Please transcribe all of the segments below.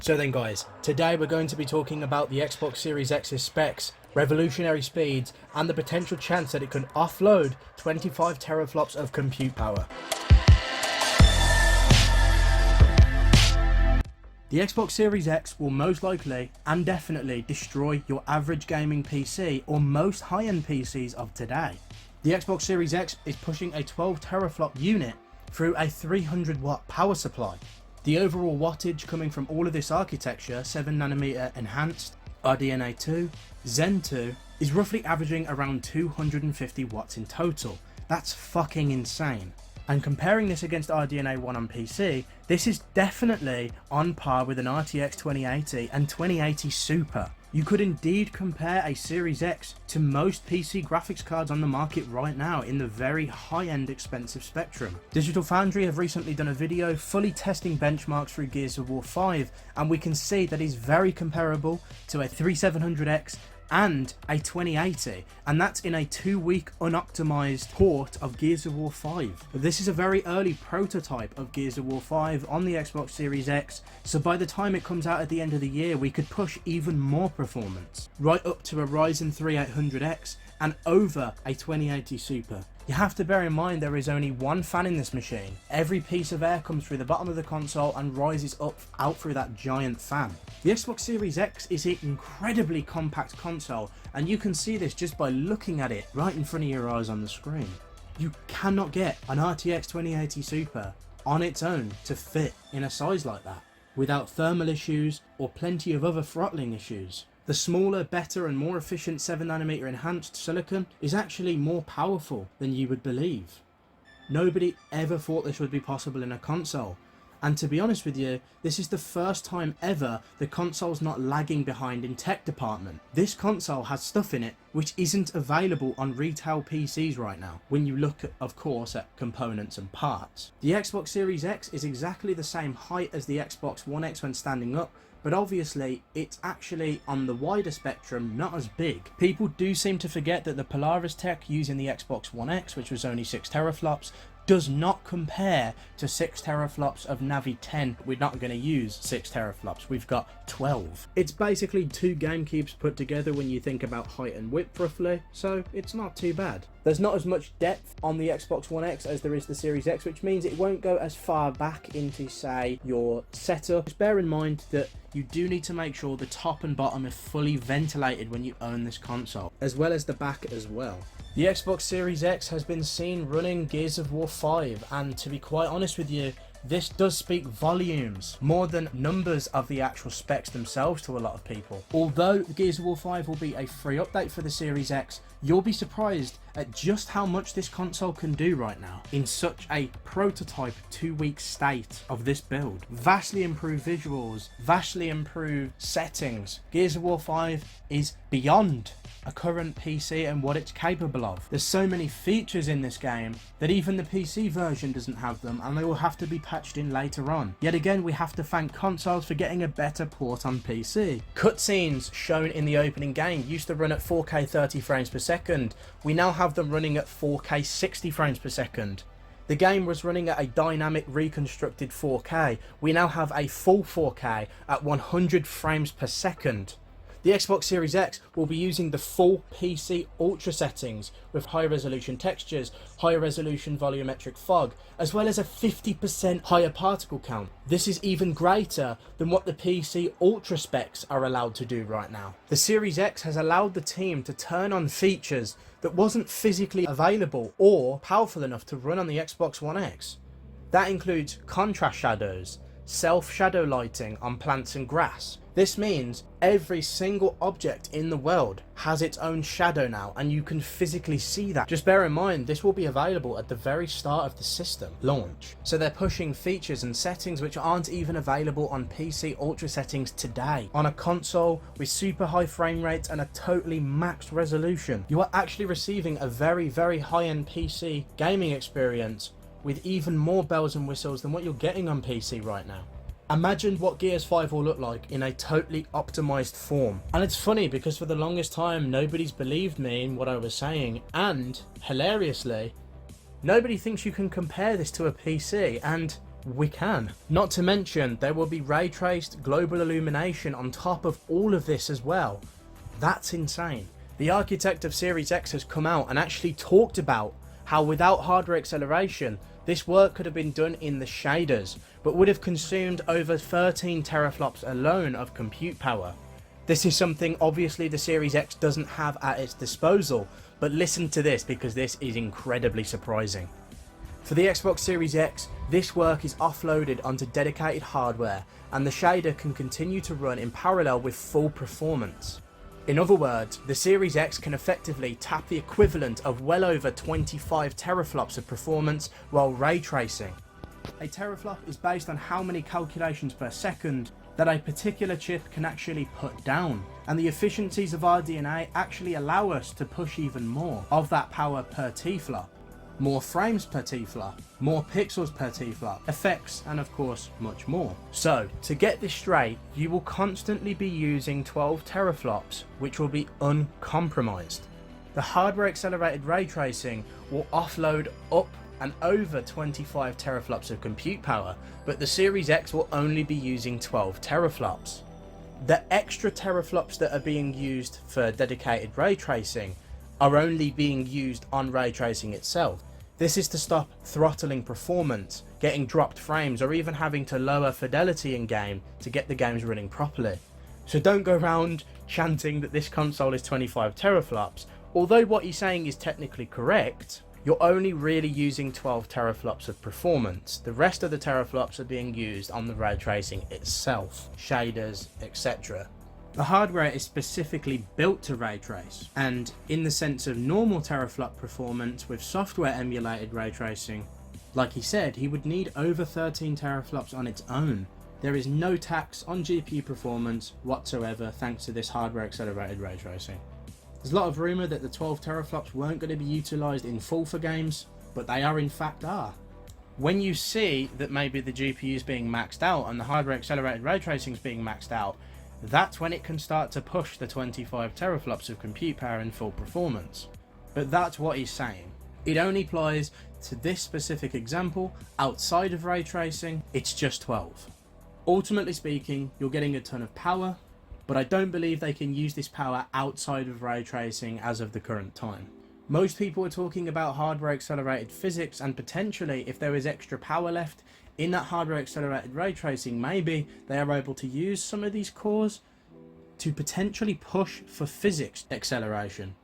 So then guys, today we're going to be talking about the Xbox Series X's specs, revolutionary speeds, and the potential chance that it can offload 25 teraflops of compute power. The Xbox Series X will most likely and definitely destroy your average gaming PC or most high-end PCs of today. The Xbox Series X is pushing a 12 teraflop unit through a 300 watt power supply. The overall wattage coming from all of this architecture, 7nm enhanced, RDNA 2, Zen 2, is roughly averaging around 250 watts in total. That's fucking insane. And comparing this against RDNA 1 on PC, this is definitely on par with an RTX 2080 and 2080 Super. You could indeed compare a Series X to most PC graphics cards on the market right now in the very high-end expensive spectrum. Digital Foundry have recently done a video fully testing benchmarks through Gears of War 5, and we can see that it's very comparable to a 3700X and a 2080, and that's in a 2-week unoptimized port of Gears of War 5. This is a very early prototype of Gears of War 5 on the Xbox Series X, so by the time it comes out at the end of the year we could push even more performance, right up to a Ryzen 3 800X and over a 2080 Super. You have to bear in mind there is only one fan in this machine. Every piece of air comes through the bottom of the console and rises up out through that giant fan. The Xbox Series X is an incredibly compact console, and you can see this just by looking at it right in front of your eyes on the screen. You cannot get an RTX 2080 Super on its own to fit in a size like that without thermal issues or plenty of other throttling issues. The smaller, better and more efficient 7nm enhanced silicon is actually more powerful than you would believe. Nobody ever thought this would be possible in a console, and to be honest with you, this is the first time ever the console's not lagging behind in tech department. This console has stuff in it which isn't available on retail PCs right now, when you look at, of course, at components and parts. The Xbox Series X is exactly the same height as the Xbox One X when standing up, but obviously it's actually on the wider spectrum, not as big. People do seem to forget that the Polaris tech using the Xbox One X, which was only 6 teraflops, does not compare to 6 teraflops of Navi 10. We're not going to use 6 teraflops, we've got 12. It's basically 2 game cubes put together when you think about height and width roughly, so it's not too bad. There's not as much depth on the Xbox One X as there is the Series X, which means it won't go as far back into, say, your setup. Just bear in mind that you do need to make sure the top and bottom are fully ventilated when you own this console, as well as the back as well. The Xbox Series X has been seen running Gears of War 5, and to be quite honest with you, this does speak volumes, more than numbers of the actual specs themselves to a lot of people. Although Gears of War 5 will be a free update for the Series X, you'll be surprised at just how much this console can do right now in such a prototype 2-week state of this build. Vastly improved visuals, vastly improved settings. Gears of War 5 is beyond a current PC and what it's capable of. There's so many features in this game that even the PC version doesn't have them, and they will have to be patched in later on. Yet again, we have to thank consoles for getting a better port on PC. Cutscenes shown in the opening game used to run at 4K 30 frames per second. We now have them running at 4K 60 frames per second. The game was running at a dynamic reconstructed 4K. We now have a full 4K at 100 frames per second. The Xbox Series X will be using the full PC Ultra settings with high resolution textures, higher resolution volumetric fog, as well as a 50% higher particle count. This is even greater than what the PC Ultra specs are allowed to do right now. The Series X has allowed the team to turn on features that wasn't physically available or powerful enough to run on the Xbox One X. That includes contrast shadows, self-shadow lighting on plants and grass. This means every single object in the world has its own shadow now, and you can physically see that. Just bear in mind, this will be available at the very start of the system launch. So they're pushing features and settings which aren't even available on PC Ultra settings today. On a console with super high frame rates and a totally maxed resolution, you are actually receiving a very, very high-end PC gaming experience with even more bells and whistles than what you're getting on PC right now. Imagine what Gears 5 will look like in a totally optimized form. And it's funny because for the longest time nobody's believed me in what I was saying, and hilariously nobody thinks you can compare this to a PC, and We can. Not to mention, there will be ray traced global illumination on top of all of this as well. That's insane. The architect of Series X has come out and actually talked about how without hardware acceleration, this work could have been done in the shaders, but would have consumed over 13 teraflops alone of compute power. This is something obviously the Series X doesn't have at its disposal, but listen to this because this is incredibly surprising. For the Xbox Series X, this work is offloaded onto dedicated hardware and the shader can continue to run in parallel with full performance. In other words, the Series X can effectively tap the equivalent of well over 25 teraflops of performance while ray tracing. A teraflop is based on how many calculations per second that a particular chip can actually put down, and the efficiencies of RDNA actually allow us to push even more of that power per T-flop. More frames per T-flop, more pixels per T-flop, effects, and of course much more. So to get this straight, you will constantly be using 12 teraflops, which will be uncompromised. The hardware accelerated ray tracing will offload up and over 25 teraflops of compute power, but the Series X will only be using 12 teraflops. The extra teraflops that are being used for dedicated ray tracing are only being used on ray tracing itself. This is to stop throttling performance, getting dropped frames, or even having to lower fidelity in game to get the games running properly. So don't go around chanting that this console is 25 teraflops. Although what he's saying is technically correct, you're only really using 12 teraflops of performance. The rest of the teraflops are being used on the ray tracing itself, shaders, etc. The hardware is specifically built to ray trace, and in the sense of normal teraflop performance with software emulated ray tracing, like he said, he would need over 13 teraflops on its own. There is no tax on GPU performance whatsoever thanks to this hardware accelerated ray tracing. There's a lot of rumour that the 12 teraflops weren't going to be utilised in full for games, but they are in fact are. When you see that maybe the GPU is being maxed out and the hardware accelerated ray tracing is being maxed out, that's when it can start to push the 25 teraflops of compute power in full performance. But that's what he's saying. It only applies to this specific example. Outside of ray tracing, it's just 12. Ultimately speaking, you're getting a ton of power, but I don't believe they can use this power outside of ray tracing as of the current time. Most people are talking about hardware accelerated physics, and potentially if there is extra power left in that hardware accelerated ray tracing, maybe they are able to use some of these cores to potentially push for physics acceleration.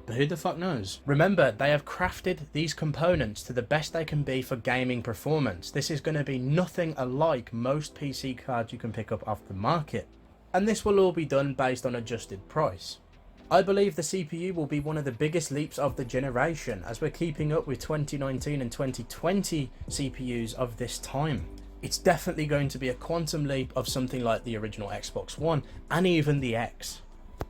But who the fuck knows? Remember, they have crafted these components to the best they can be for gaming performance. This is going to be nothing alike most PC cards you can pick up off the market. And this will all be done based on adjusted price. I believe the CPU will be one of the biggest leaps of the generation, as we're keeping up with 2019 and 2020 CPUs of this time. It's definitely going to be a quantum leap of something like the original Xbox One and even the X.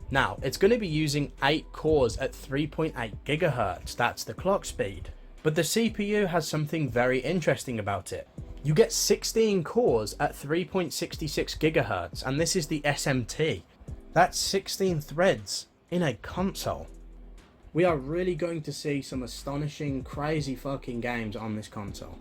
Now, it's going to be using 8 cores at 3.8 GHz, that's the clock speed. But the CPU has something very interesting about it. You get 16 cores at 3.66 GHz, and this is the SMT. That's 16 threads in a console. We are really going to see some astonishing, crazy fucking games on this console.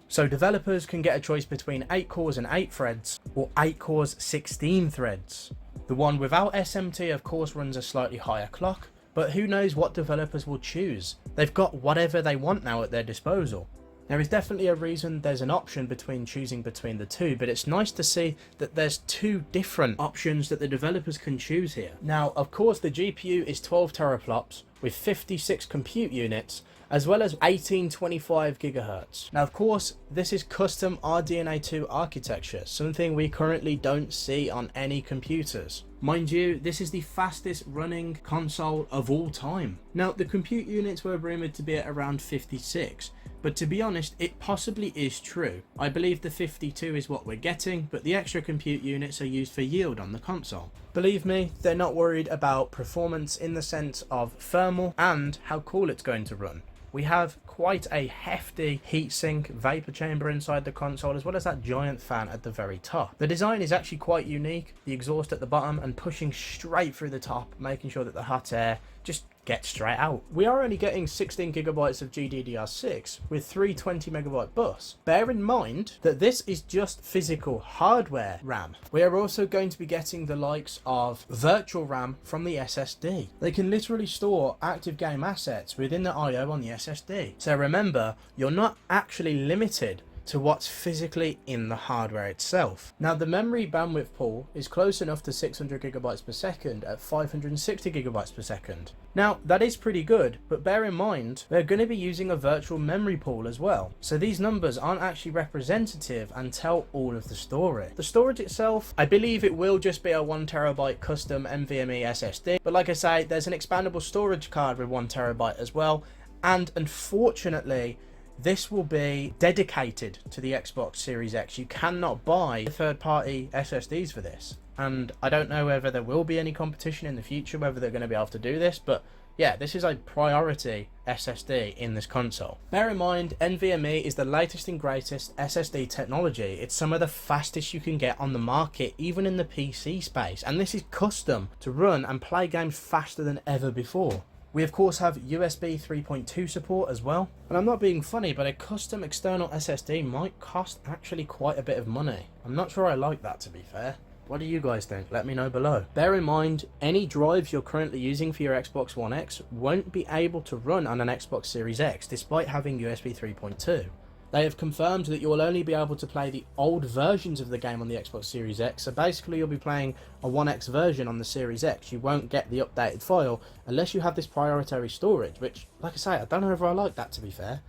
So developers can get a choice between 8 cores and 8 threads, or 8 cores 16 threads. The one without SMT of course runs a slightly higher clock, but who knows what developers will choose. They've got whatever they want now at their disposal. There is definitely a reason there's an option between choosing between the two, but it's nice to see that there's 2 different options that the developers can choose here. Now, of course, the GPU is 12 teraflops with 56 compute units, as well as 1825 GHz. Now, of course, this is custom RDNA 2 architecture, something we currently don't see on any computers. Mind you, this is the fastest running console of all time. Now, the compute units were rumored to be at around 56, but to be honest, it possibly is true. I believe the 52 is what we're getting, but the extra compute units are used for yield on the console. Believe me, they're not worried about performance in the sense of thermal and how cool it's going to run. We have quite a hefty heatsink vapor chamber inside the console, as well as that giant fan at the very top. The design is actually quite unique, the exhaust at the bottom and pushing straight through the top, making sure that the hot air just get straight out. We are only getting 16 gigabytes of GDDR6 with 320 megabyte bus. Bear in mind that this is just physical hardware RAM. We are also going to be getting the likes of virtual RAM from the SSD. They can literally store active game assets within the IO on the SSD. So remember, you're not actually limited to what's physically in the hardware itself. Now the memory bandwidth pool is close enough to 600 gigabytes per second at 560 gigabytes per second. Now that is pretty good, but bear in mind they're going to be using a virtual memory pool as well. So these numbers aren't actually representative and tell all of the story. The storage itself, I believe it will just be a 1 terabyte custom NVMe SSD, but like I say, there's an expandable storage card with 1 terabyte as well, and unfortunately this will be dedicated to the Xbox Series X. You cannot buy third-party SSDs for this. And I don't know whether there will be any competition in the future, whether they're going to be able to do this, but yeah, this is a priority SSD in this console. Bear in mind, NVMe is the latest and greatest SSD technology. It's some of the fastest you can get on the market, even in the PC space. And this is custom to run and play games faster than ever before. We of course have USB 3.2 support as well, and I'm not being funny, but a custom external SSD might cost actually quite a bit of money. I'm not sure I like that, to be fair. What do you guys think? Let me know below. Bear in mind, any drives you're currently using for your Xbox One X won't be able to run on an Xbox Series X despite having USB 3.2. They have confirmed that you will only be able to play the old versions of the game on the Xbox Series X, so basically you'll be playing a 1X version on the Series X. You won't get the updated file unless you have this priority storage, which, like I say, I don't know if I like that, to be fair.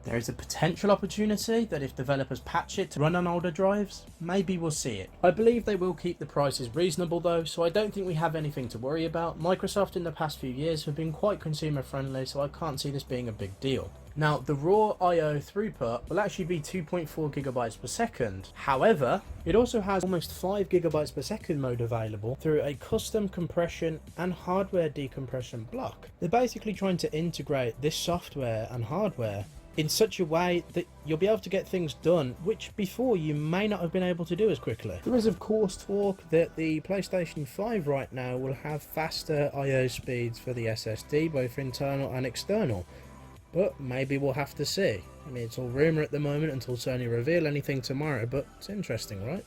There is a potential opportunity that if developers patch it to run on older drives, maybe we'll see it. I believe they will keep the prices reasonable though, so I don't think we have anything to worry about. Microsoft in the past few years have been quite consumer friendly, so I can't see this being a big deal. Now, the raw I/O throughput will actually be 2.4 gigabytes per second. However, it also has almost 5 gigabytes per second mode available through a custom compression and hardware decompression block. They're basically trying to integrate this software and hardware in such a way that you'll be able to get things done which before you may not have been able to do as quickly. There is of course talk that the PlayStation 5 right now will have faster I/O speeds for the SSD, both internal and external. But maybe we'll have to see. I mean, it's all rumour at the moment until Sony reveal anything tomorrow, but it's interesting, right?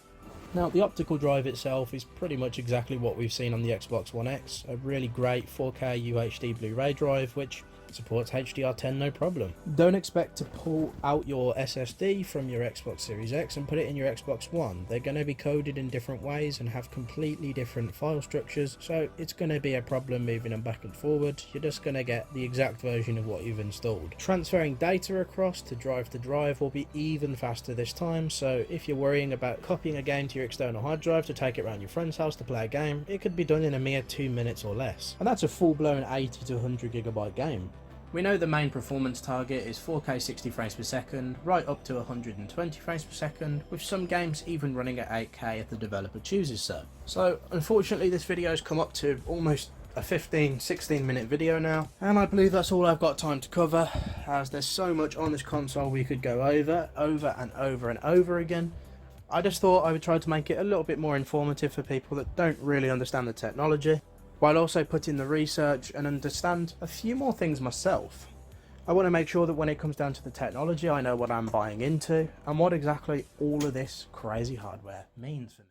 Now, the optical drive itself is pretty much exactly what we've seen on the Xbox One X. A really great 4K UHD Blu-ray drive, which supports HDR10 no problem. Don't expect to pull out your SSD from your Xbox Series X and put it in your Xbox One. They're going to be coded in different ways and have completely different file structures, so it's going to be a problem moving them back and forward. You're just going to get the exact version of what you've installed. Transferring data across to drive will be even faster this time, so if you're worrying about copying a game to your external hard drive to take it around your friend's house to play a game, it could be done in a mere 2 minutes or less. And that's a full-blown 80 to 100 gigabyte game. We know the main performance target is 4K 60 frames per second, right up to 120 frames per second, with some games even running at 8K if the developer chooses so. So unfortunately this video has come up to almost a 15-16 minute video now, and I believe that's all I've got time to cover, as there's so much on this console we could go over and over again. I just thought I would try to make it a little bit more informative for people that don't really understand the technology, while also putting the research and understand a few more things myself. I want to make sure that when it comes down to the technology, I know what I'm buying into and what exactly all of this crazy hardware means for me.